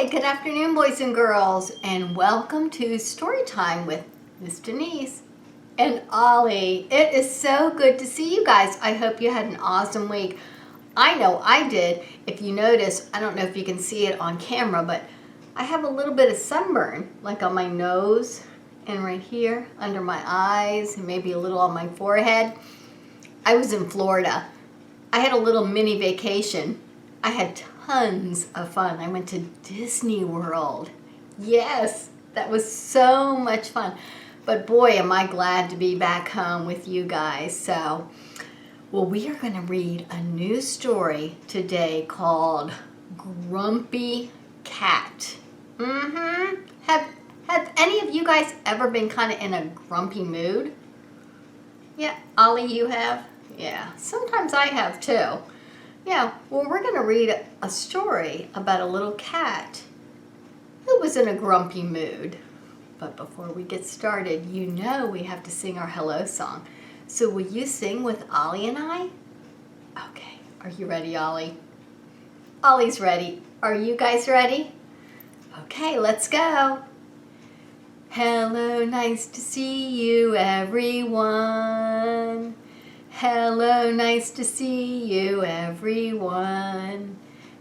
Good afternoon, boys and girls, and welcome to Story Time with Miss Denise and Ollie. It is so good to see you guys. I hope you had an awesome week. I know I did. If you notice, I don't know if you can see it on camera, but I have a little bit of sunburn, like on my nose and right here under my eyes, and maybe a little on my forehead. I was in Florida. I had a little mini vacation. I had tons of fun. I went to Disney World. Yes, that was so much fun. But boy, am I glad to be back home with you guys. So, well, we are going to read a new story today called Grumpy Cat. Have any of you guys ever been kind of in a grumpy mood? Yeah, Ollie, you have? Yeah, sometimes I have too. Yeah, well, we're going to read a story about a little cat who was in a grumpy mood. But before we get started, you know we have to sing our hello song. So will you sing with Ollie and I? Okay, are you ready, Ollie? Ollie's ready. Are you guys ready? Okay, let's go. Hello, nice to see you, everyone. Hello, nice to see you, everyone.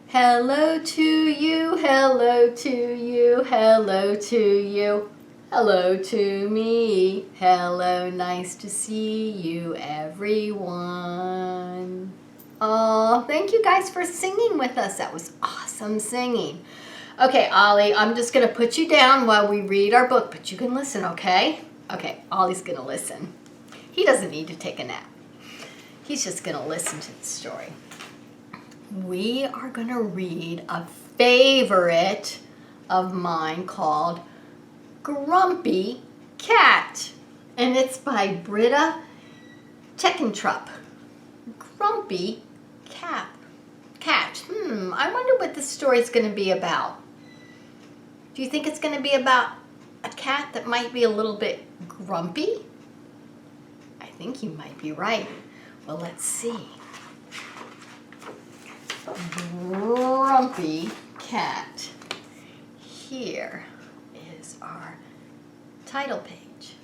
Hello to you, hello to you, hello to you, hello to me. Hello, nice to see you, everyone. Oh, thank you guys for singing with us. That was awesome singing. Okay, Ollie, I'm just going to put you down while we read our book, but you can listen, okay? Okay, Ollie's going to listen. He doesn't need to take a nap. He's just going to listen to the story. We are going to read a favorite of mine called Grumpy Cat. And it's by Britta Teckentrup. Grumpy Cat. I wonder what this story is going to be about. Do you think it's going to be about a cat that might be a little bit grumpy? I think you might be right. Well, let's see. Grumpy Cat. Here is our title page.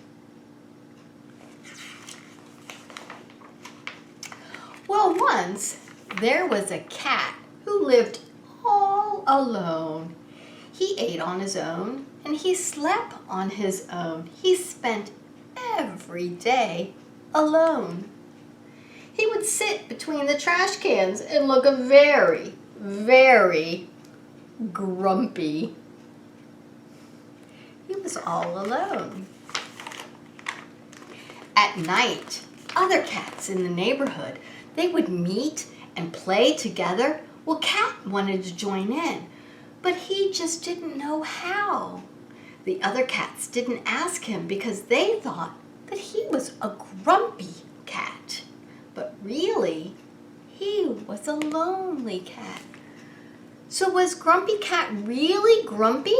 Well, once there was a cat who lived all alone. He ate on his own and he slept on his own. He spent every day alone. He would sit between the trash cans and look very, very grumpy. He was all alone. At night, other cats in the neighborhood, they would meet and play together. Well, Cat wanted to join in, but he just didn't know how. The other cats didn't ask him because they thought that he was a grumpy cat. But really, he was a lonely cat. So was Grumpy Cat really grumpy?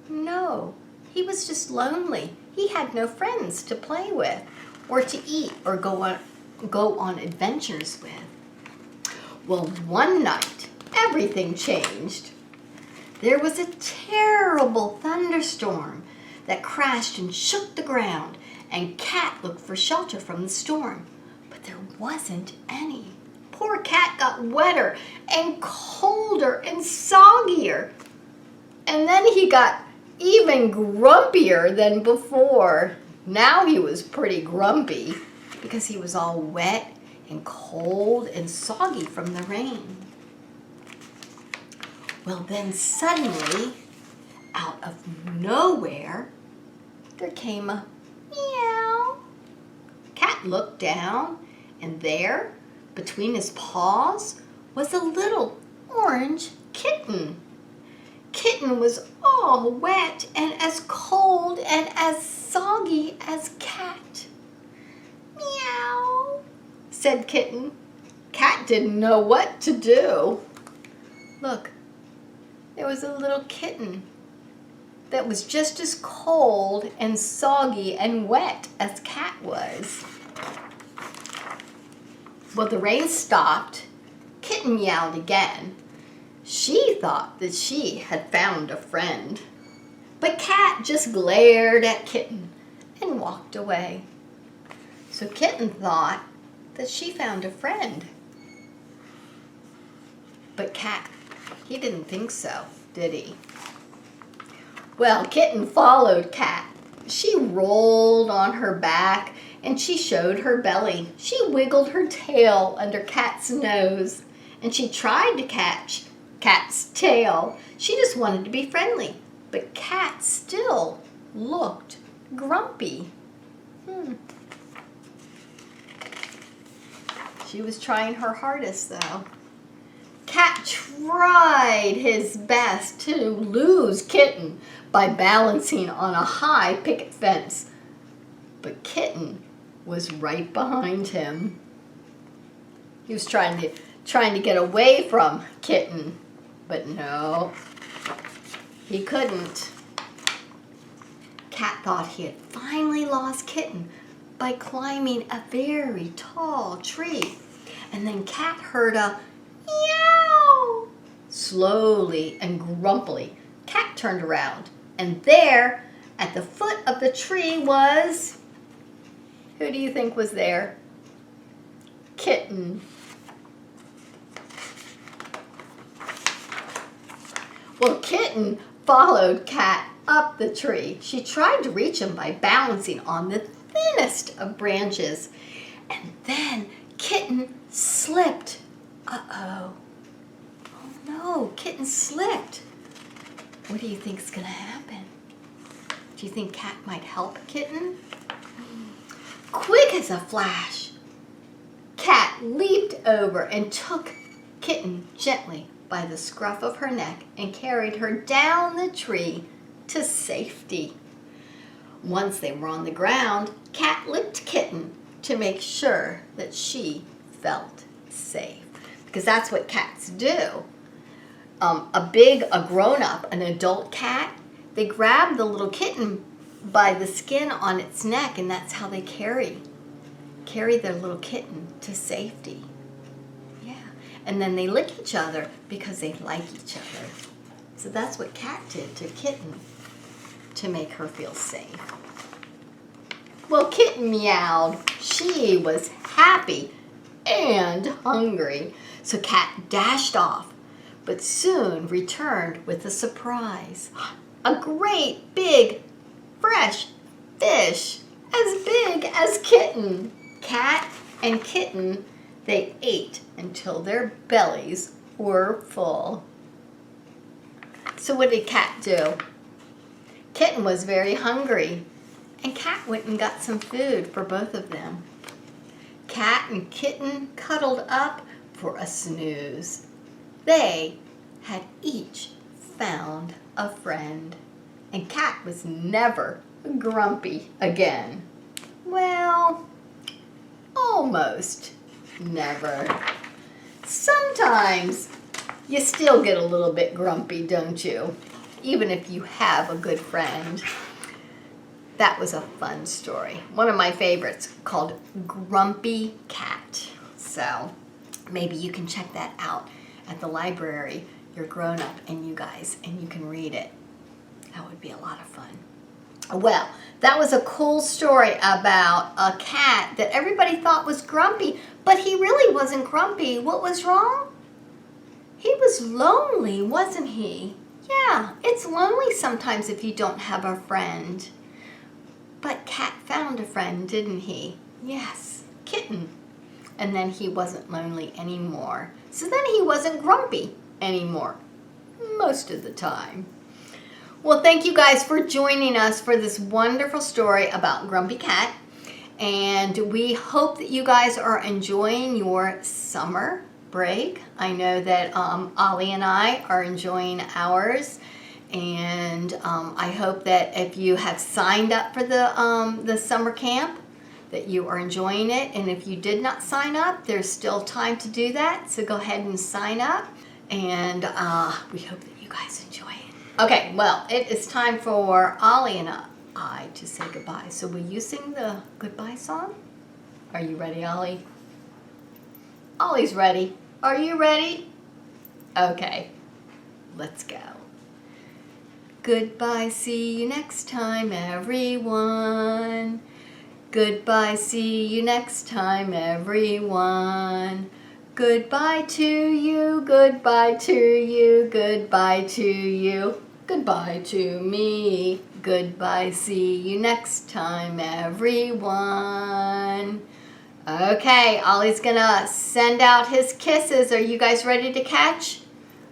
No, he was just lonely. He had no friends to play with or to eat or go on adventures with. Well, one night, everything changed. There was a terrible thunderstorm that crashed and shook the ground, and Cat looked for shelter from the storm, but there wasn't any. Poor Cat got wetter and colder and soggier, and then he got even grumpier than before. Now he was pretty grumpy because he was all wet and cold and soggy from the rain. Well, then suddenly, out of nowhere, there came a meow. Cat looked down, and there, between his paws, was a little orange kitten. Kitten was all wet and as cold and as soggy as Cat. Meow, said Kitten. Cat didn't know what to do. Look, there was a little kitten that was just as cold and soggy and wet as Cat was. Well, the rain stopped. Kitten meowed again. She thought that she had found a friend. But Cat just glared at Kitten and walked away. So Kitten thought that she found a friend. But Cat, he didn't think so, did he? Well, Kitten followed Cat. She rolled on her back and she showed her belly. She wiggled her tail under Cat's nose and she tried to catch Cat's tail. She just wanted to be friendly, but Cat still looked grumpy. She was trying her hardest though. Cat tried his best to lose Kitten by balancing on a high picket fence, but Kitten was right behind him. He was trying to get away from Kitten, but no, he couldn't. Cat thought he had finally lost Kitten by climbing a very tall tree, and then Cat heard a meow. Slowly and grumpily, Cat turned around, and there, at the foot of the tree was... Who do you think was there? Kitten. Well, Kitten followed Cat up the tree. She tried to reach him by balancing on the thinnest of branches. And then Kitten slipped. Uh-oh. Oh no, Kitten slipped. What do you think's gonna happen? Do you think Cat might help Kitten? Quick as a flash, Cat leaped over and took Kitten gently by the scruff of her neck and carried her down the tree to safety. Once they were on the ground, Cat licked Kitten to make sure that she felt safe. Because that's what cats do. A grown-up, an adult cat, they grab the little kitten by the skin on its neck, and that's how they carry their little kitten to safety. Yeah, and then they lick each other because they like each other. So that's what Cat did to Kitten to make her feel safe. Well, Kitten meowed. She was happy and hungry. So Cat dashed off, but soon returned with a surprise. A great big fresh fish as big as Kitten. Cat and Kitten, they ate until their bellies were full. So what did Cat do? Kitten was very hungry, and Cat went and got some food for both of them. Cat and Kitten cuddled up for a snooze. They had each found a friend, and Cat was never grumpy again. Well, almost never. Sometimes you still get a little bit grumpy, don't you? Even if you have a good friend. That was a fun story. One of my favorites, called Grumpy Cat. So maybe you can check that out at the library. You're grown up and you guys, and you can read it. That would be a lot of fun. Well, that was a cool story about a cat that everybody thought was grumpy, but he really wasn't grumpy. What was wrong? He was lonely, wasn't he? Yeah, it's lonely sometimes if you don't have a friend. But Cat found a friend, didn't he? Yes, Kitten. And then he wasn't lonely anymore. So then he wasn't grumpy anymore, most of the time. Well, thank you guys for joining us for this wonderful story about Grumpy Cat. And we hope that you guys are enjoying your summer break. I know that Ollie and I are enjoying ours. And I hope that if you have signed up for the summer camp, that you are enjoying it. And if you did not sign up, there's still time to do that. So go ahead and sign up. And we hope that you guys enjoy it. Okay, well, it is time for Ollie and I to say goodbye. So will you sing the goodbye song? Are you ready, Ollie? Ollie's ready. Are you ready? Okay. Let's go. Goodbye, see you next time, everyone. Goodbye, see you next time, everyone. Goodbye to you, goodbye to you, goodbye to you. Goodbye to me. Goodbye, see you next time, everyone. Okay, Ollie's gonna send out his kisses. Are you guys ready to catch?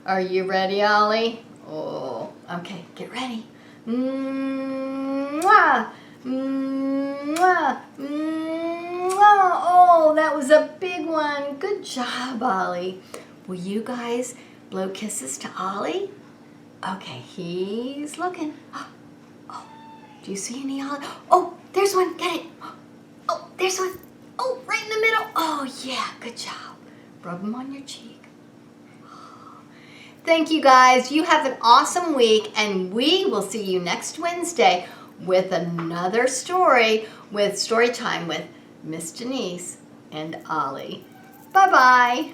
Are you ready, Ollie? Oh, okay, get ready. Mwah! Mwah! Mwah! Oh, that was a big one. Good job, Ollie. Will you guys blow kisses to Ollie? Okay, he's looking. Oh, do you see any, Ollie? Oh, there's one. Get it. Oh, there's one. Oh, right in the middle. Oh, yeah, good job. Rub them on your cheek. Thank you, guys. You have an awesome week, and we will see you next Wednesday with another story with Story Time with Miss Denise and Ollie. Bye-bye.